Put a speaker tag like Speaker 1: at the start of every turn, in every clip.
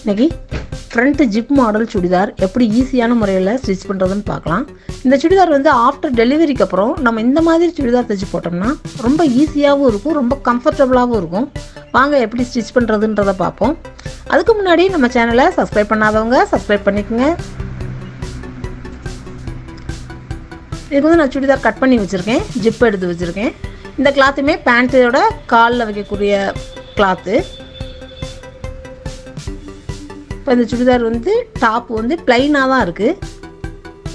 Speaker 1: இன்னைக்கு front zip model churidar எப்படி ஈஸியான முறையில் ஸ்டிச் பண்ணுறதுன்னு பார்க்கலாம். இந்த சுடிதார் வந்து ஆஃப்டர் டெலிவரிக்கு அப்புறம் நம்ம இந்த மாதிரி சுடிதார் தைச்சி போட்டோம்னா ரொம்ப ஈஸியாகவும் இருக்கும், ரொம்ப கம்ஃபர்டபுளாகவும் இருக்கும். வாங்க எப்படி ஸ்டிச் பண்ணுறதுன்றதை பார்ப்போம். அதுக்கு முன்னாடி நம்ம சேனலை சப்ஸ்கிரைப் பண்ணாதவங்க சப்ஸ்கிரைப் பண்ணிக்கோங்க. இதுக்கு வந்து நான் சுடிதார் கட் பண்ணி வச்சுருக்கேன், ஜிப் எடுத்து வச்சுருக்கேன். இந்த கிளாத்துமே பேண்ட்டோட காலில் வைக்கக்கூடிய கிளாத்து. இப்போ இந்த சுடிதார் வந்து டாப் வந்து ப்ளைனாக தான் இருக்குது.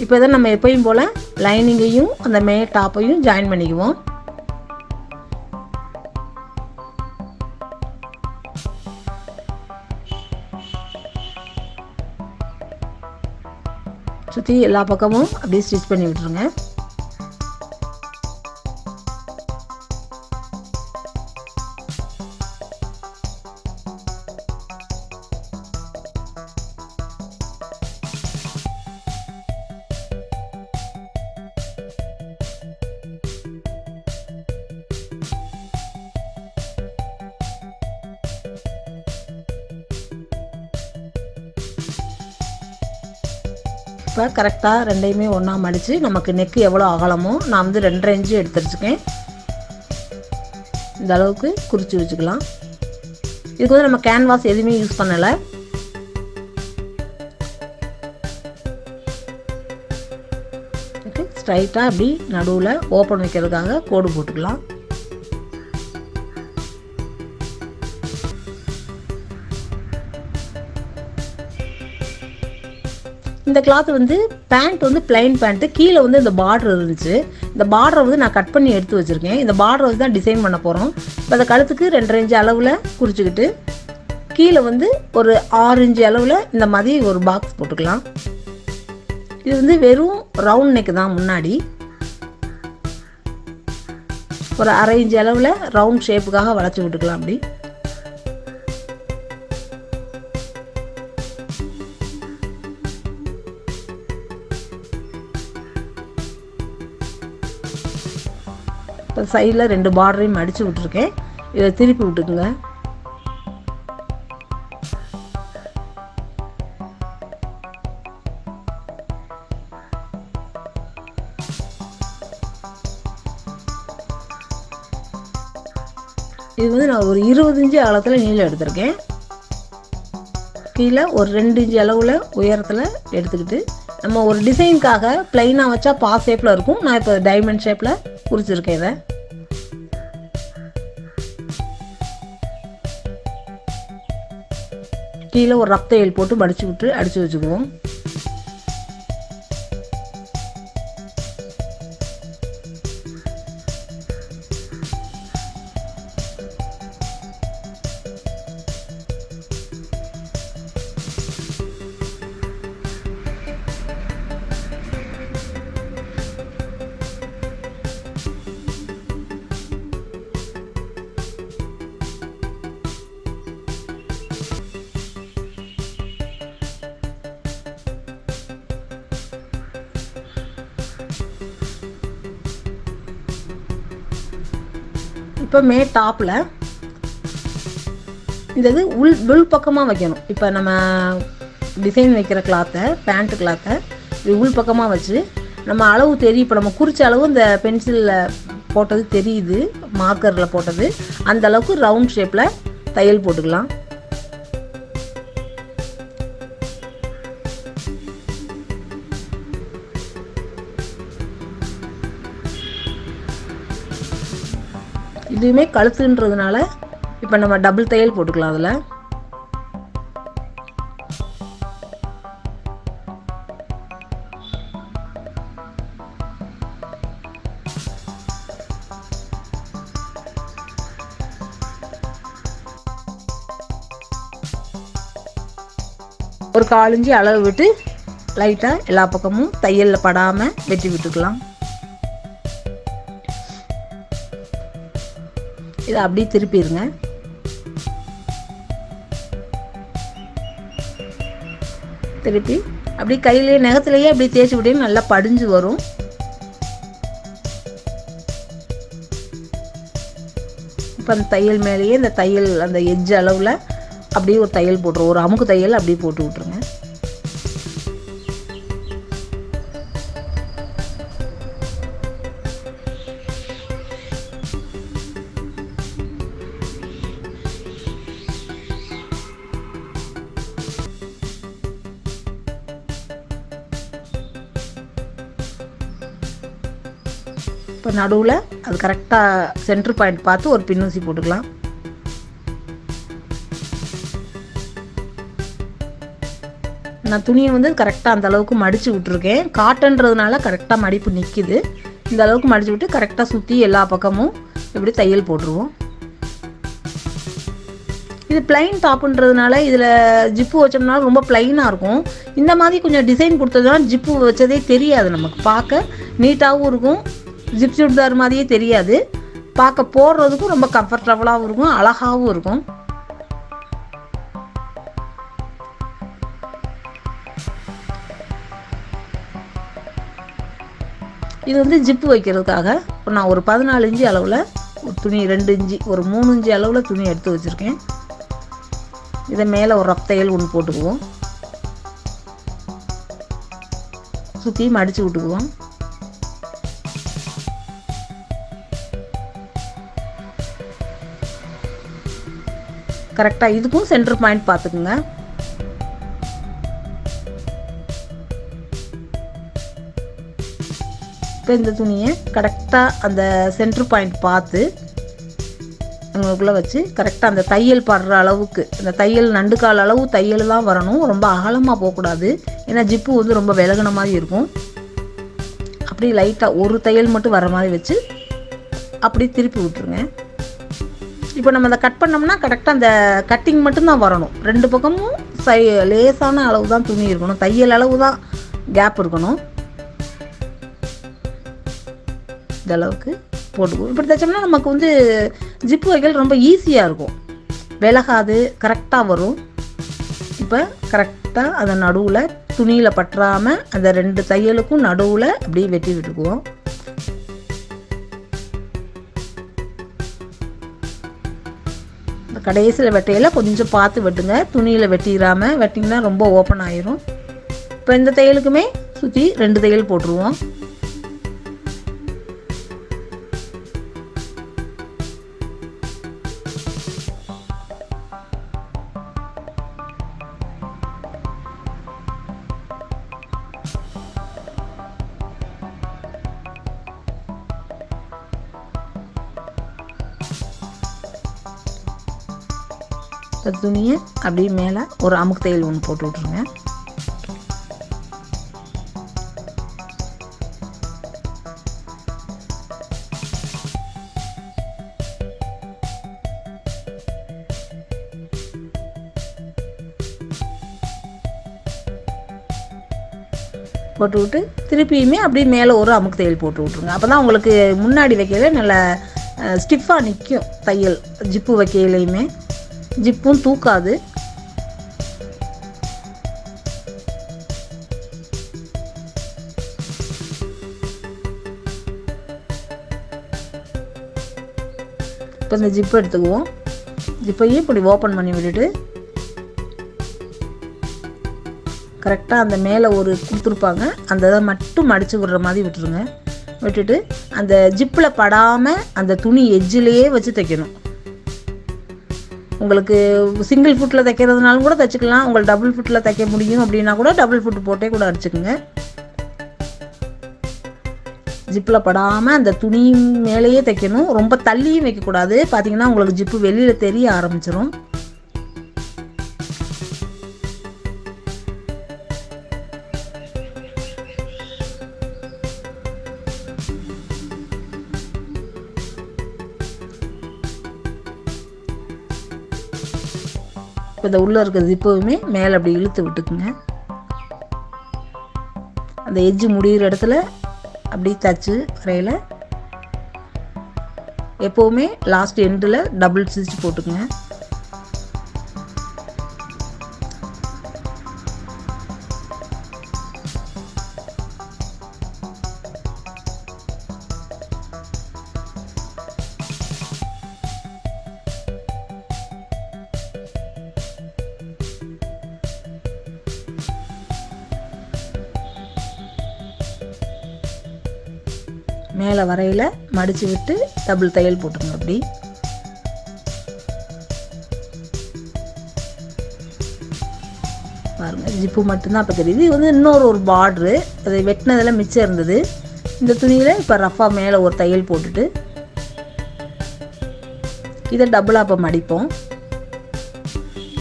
Speaker 1: இப்போ தான் நம்ம எப்பயும் போல் லைனிங்கையும் அந்த மே டாப்பையும் ஜாயின் பண்ணிக்குவோம். சுற்றி எல்லா பக்கமும் அப்படியே ஸ்டிச் பண்ணி விட்டுருங்க. இப்போ கரெக்டாக ரெண்டையுமே ஒன்றா மடித்து நமக்கு நெக்கு எவ்வளோ அகலமோ நான் வந்து 2.5 இன்ச்சு எடுத்து வச்சுக்கேன். இந்த அளவுக்கு குறித்து வச்சுக்கலாம். இதுக்கு வந்து நம்ம கேன்வாஸ் எதுவுமே யூஸ் பண்ணலை. ஸ்ட்ரைட்டாக அப்படி நடுவில் ஓப்பன் வைக்கிறதுக்காக கோடு போட்டுக்கலாம். இந்த கிளாத் வந்து பேண்ட் வந்து பிளைன் பேண்ட்டு, கீழே வந்து இந்த பார்டர் இருந்துச்சு. இந்த பார்டரை வந்து நான் கட் பண்ணி எடுத்து வச்சுருக்கேன். இந்த பார்டரை வந்து தான் டிசைன் பண்ண போகிறோம். இப்போ அந்த கழுத்துக்கு 2.5 இன்ச்சு அளவில் குறிச்சிக்கிட்டு கீழே வந்து ஒரு 6 இன்ச்சு அளவில் இந்த மாதிரி ஒரு பாக்ஸ் போட்டுக்கலாம். இது வந்து வெறும் ரவுண்ட் நெக்கு தான். முன்னாடி ஒரு 1/2 இன்ச்சு அளவில் ரவுண்ட் ஷேப்புக்காக வளைச்சி விட்டுக்கலாம். அப்படி இப்போ சைடில் 2 பார்டரையும் மடித்து விட்டுருக்கேன். இதை திருப்பி விட்டுக்குங்க. இது வந்து நான் ஒரு 20 இன்ச்சு அகலத்தில் நீளம் எடுத்திருக்கேன். கீழே ஒரு 2 இன்ச்சு அளவில் உயரத்தில் எடுத்துக்கிட்டு நம்ம ஒரு டிசைனுக்காக ப்ளைனாக வச்சா பாஸ் ஷேப்பில் இருக்கும். நான் இப்போ டைமண்ட் ஷேப்பில் குறிச்சிருக்கேன். இதை கீழே ஒரு ரஃப் தையல் போட்டு மடித்து விட்டு அடித்து வச்சுக்குவோம். இப்போ மே டாப்பில் இந்த இது உள் பக்கமாக வைக்கணும். இப்போ நம்ம டிசைன் வைக்கிற கிளாத்தை, பேண்ட்டு கிளாத்தை இது உள் பக்கமாக வச்சு நம்ம அளவு தெரியும். இப்போ நம்ம குறித்த அளவு இந்த பென்சிலில் போட்டது தெரியுது, மார்க்கரில் போட்டது. அந்த அளவுக்கு ரவுண்ட் ஷேப்பில் தையல் போட்டுக்கலாம். இதுவுமே கழுத்துன்றதுனால இப்போ நம்ம டபுள் தையல் போட்டுக்கலாம். அதில் ஒரு 1/4 இன்ச்சு அளவு விட்டு லைட்டாக எல்லா பக்கமும் தையலில் படாமல் வெட்டி விட்டுக்கலாம். இதை அப்படியே திருப்பிடுங்க. திருப்பி அப்படி கையிலே நகத்திலேயே அப்படி தேய்ச்சி விட்டீங்கன்னா நல்லா படிஞ்சு வரும். இப்போ அந்த தையல் மேலேயே இந்த தையல் அந்த எட்ஜ் அளவில் அப்படியே ஒரு தையல் போட்டுருவோம், ஒரு அமுக்கு தையல் அப்படியே போட்டு விட்ருங்க. இப்போ நடுவில் அது கரெக்டாக சென்டர் பாயிண்ட் பார்த்து ஒரு பின்னூசி போட்டுக்கலாம். நான் துணியை வந்து கரெக்டாக அந்த அளவுக்கு மடித்து விட்டுருக்கேன். காட்டன்றதுனால கரெக்டாக மடிப்பு நிற்கிது. இந்த அளவுக்கு மடித்து விட்டு கரெக்டாக சுற்றி எல்லா பக்கமும் இப்படி தையல் போட்டுருவோம். இது பிளைன் டாப்புன்றதுனால இதில் ஜிப்பு வச்சோம்னாலும் ரொம்ப பிளைனாக இருக்கும். இந்த மாதிரி கொஞ்சம் டிசைன் கொடுத்ததுனா ஜிப்பு வச்சதே தெரியாது, நமக்கு பார்க்க நீட்டாகவும் இருக்கும். ஜிப் சுடிதார் மாதிரியே தெரியாது, பார்க்க போடுறதுக்கும் ரொம்ப கம்ஃபர்டபுளாகவும் இருக்கும், அழகாகவும் இருக்கும். இது வந்து ஜிப்பு வைக்கிறதுக்காக நான் ஒரு 14 இன்ச்சு அளவில் ஒரு துணி, 2 இன்ச்சு ஒரு 3 இன்ச்சு அளவில் துணி எடுத்து வச்சுருக்கேன். இதை மேலே ஒரு ரஃப் தையல் ஒன்று போட்டுக்குவோம். சுற்றி மடித்து விட்டுக்குவோம். கரெக்டாக இதுக்கும் சென்டர் பாயிண்ட் பார்த்துக்குங்க. இப்போ இந்த துணியை கரெக்டாக அந்த சென்டர் பாயிண்ட் பார்த்து உங்களுக்குள்ளே வச்சு கரெக்டாக அந்த தையல் படுற அளவுக்கு, அந்த தையல் நண்டுக்கால் அளவு தையல் தான் வரணும், ரொம்ப அகலமாக போகக்கூடாது. ஏன்னா ஜிப்பு வந்து ரொம்ப விலகுன மாதிரி இருக்கும். அப்படி லைட்டாக ஒரு தையல் மட்டும் வர மாதிரி வச்சு அப்படி திருப்பி விட்டுருங்க. இப்போ நம்ம அதை கட் பண்ணோம்னா கரெக்டாக அந்த கட்டிங் மட்டும்தான் வரணும். 2 பக்கமும் லேசான அளவு தான் துணி இருக்கணும், தையல் அளவு தான் கேப் இருக்கணும். இந்த அளவுக்கு போட்டுக்குவோம். இப்படி தைச்சோம்னா நமக்கு வந்து ஜிப்பு வைக்கல் ரொம்ப ஈஸியாக இருக்கும், விலகாது, கரெக்டாக வரும். இப்போ கரெக்டாக அதை நடுவில் துணியில் பற்றாமல் அந்த 2 தையலுக்கும் நடுவில் அப்படியே வெட்டி விட்டுக்குவோம். கடைசியில் வெட்டையில் கொஞ்சம் பார்த்து வெட்டுங்க, துணியில் வெட்டிடாமல். வெட்டிங்கன்னா ரொம்ப ஓப்பன் ஆயிரும். இப்போ இந்த தையலுக்குமே சுற்றி 2 தையல் போட்டுருவோம். துணியை அப்படியே மேலே ஒரு அமுக்கு தையல் ஒன்று போட்டு விட்ருங்க. போட்டு விட்டு திருப்பியுமே அப்படியே மேலே ஒரு அமுக்கு தையல் போட்டு விட்ருங்க. அப்போ தான் உங்களுக்கு முன்னாடி வைக்கையில் நல்லா ஸ்டிஃபாக நிற்கும் தையல். ஜிப்பு வைக்கையிலையுமே ஜிப்பும் தூக்காது. இப்போ இந்த ஜிப்பு எடுத்துக்குவோம். ஜிப்பையும் இப்படி ஓப்பன் பண்ணி விட்டுட்டு கரெக்டாக அந்த மேலே ஒரு கொடுத்துருப்பாங்க, அந்த இதை மட்டும் மடித்து விடுற மாதிரி விட்டுருங்க. விட்டுட்டு அந்த ஜிப்பில் படாமல் அந்த துணி எஜ்ஜிலேயே வச்சு தைக்கணும். உங்களுக்கு சிங்கிள் ஃபுட்டில் தைக்கிறதுனாலும் கூட தைச்சிக்கலாம், உங்களுக்கு டபுள் ஃபுட்டில் தைக்க முடியும் அப்படின்னா கூட டபுள் ஃபுட்டு போட்டே கூட அடிச்சுக்குங்க. ஜிப்பில் படாமல் அந்த துணி மேலேயே தைக்கணும், ரொம்ப தள்ளியும் வைக்கக்கூடாது. பார்த்தீங்கன்னா உங்களுக்கு ஜிப்பு வெளியில் தெரிய ஆரம்பிச்சிடும். இப்போ இந்த உள்ளே இருக்கிறது இப்போவுமே மேலே அப்படி இழுத்து விட்டுக்குங்க. அந்த எட்ஜு முடிகிற இடத்துல அப்படி தச்சு வரையில் எப்போவுமே லாஸ்ட் எண்டில் டபுள் ஸ்டிச் போட்டுக்குங்க. மேலே வரையில் மடித்து விட்டு டபுள் தையல் போட்டுருங்க. அப்படி பாருங்கள், ஜிப்பு மட்டும்தான் இப்போ தெரியுது. இது வந்து இன்னொரு பார்ட்ரு, அதை வெட்டினதில் மிச்சம் இருந்தது. இந்த துணியில் இப்போ ரஃபாக மேலே ஒரு தையல் போட்டுட்டு இதை டபுளாக இப்போ மடிப்போம்.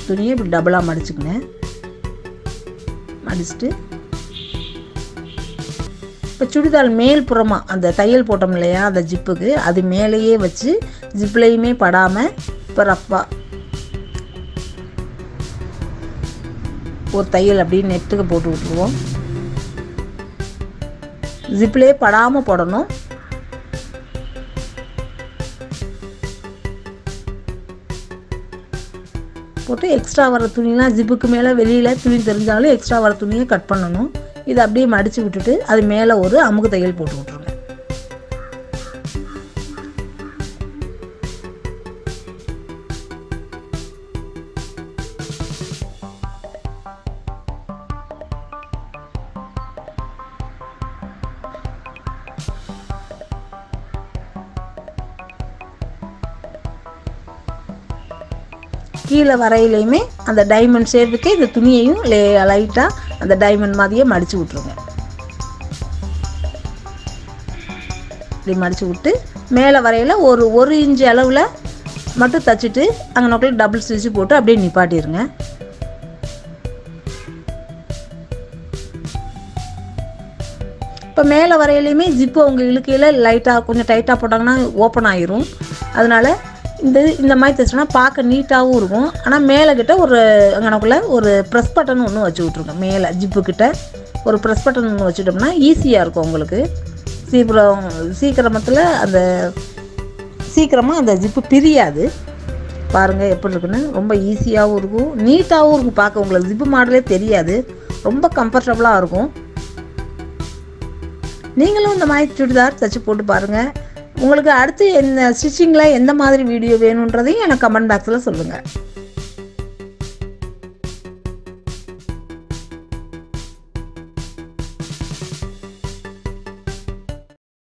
Speaker 1: துணியை இப்படி டபுளாக மடிச்சுக்கங்க. மடிச்சுட்டு இப்போ சுடிதார் மேல் புறமாக அந்த தையல் போட்டோம் இல்லையா, அந்த ஜிப்புக்கு அது மேலேயே வச்சு ஜிப்லையுமே படாமல் இப்போ ரஃபாக ஒரு தையல் அப்படியே நெட்டுக்கு போட்டு விட்டுருவோம். ஜிப்லேயே படாமல் போடணும். போட்டு எக்ஸ்ட்ரா வர துணிலாம் ஜிப்புக்கு மேலே வெளியில் துணி தெரிஞ்சாலும் எக்ஸ்ட்ரா வர துணியை கட் பண்ணணும். இதை அப்படியே மடித்து விட்டுட்டு அது மேலே ஒரு அமுக்கு தையல் போட்டு விட்ருங்க. கீழே வரையிலையுமே அந்த டைமண்ட் ஷேப்புக்கு இந்த துணியையும் லைட்டாக அந்த டைமண்ட் மாதிரியே மடித்து விட்ருங்க. இப்படி மடித்து விட்டு மேலே வரையில் ஒரு இன்ச்சு அளவில் மட்டும் தைச்சிட்டு அங்கே நோக்கில் டபுள் ஸ்டிச்சு போட்டு அப்படியே நிப்பாட்டிடுங்க. இப்போ மேலே வரையிலையுமே ஜிப்பு அவங்க இழுக்கையில் லைட்டாக கொஞ்சம் டைட்டாக போட்டாங்கன்னா ஓப்பன் ஆகிரும். அதனால் இந்த மாதிரி தைச்சோன்னா பார்க்க நீட்டாகவும் இருக்கும். ஆனால் மேலே கிட்ட ஒரு அங்கனக்குள்ளே ஒரு ப்ரெஸ் பட்டன் ஒன்று வச்சு விட்ருங்க. மேலே ஜிப்புக்கிட்ட ஒரு ப்ரெஸ் பட்டன் ஒன்று வச்சுட்டோம்னா ஈஸியாக இருக்கும் உங்களுக்கு. சீக்கிரமாக அந்த ஜிப்பு பிரியாது. பாருங்கள் எப்படி இருக்குன்னு. ரொம்ப ஈஸியாகவும் இருக்கும், நீட்டாகவும் இருக்கும். பார்க்க உங்களுக்கு ஜிப்பு மாடலே தெரியாது, ரொம்ப கம்ஃபர்டபுளாக இருக்கும். நீங்களும் இந்த மாதிரி சுடிதார் தைச்சி போட்டு பாருங்கள். உங்களுக்கு அடுத்து ஸ்டிச்சிங்கில் எந்த மாதிரி வீடியோ வேணுன்றதையும் எனக்கு கமெண்ட் பாக்ஸில் சொல்லுங்கள்.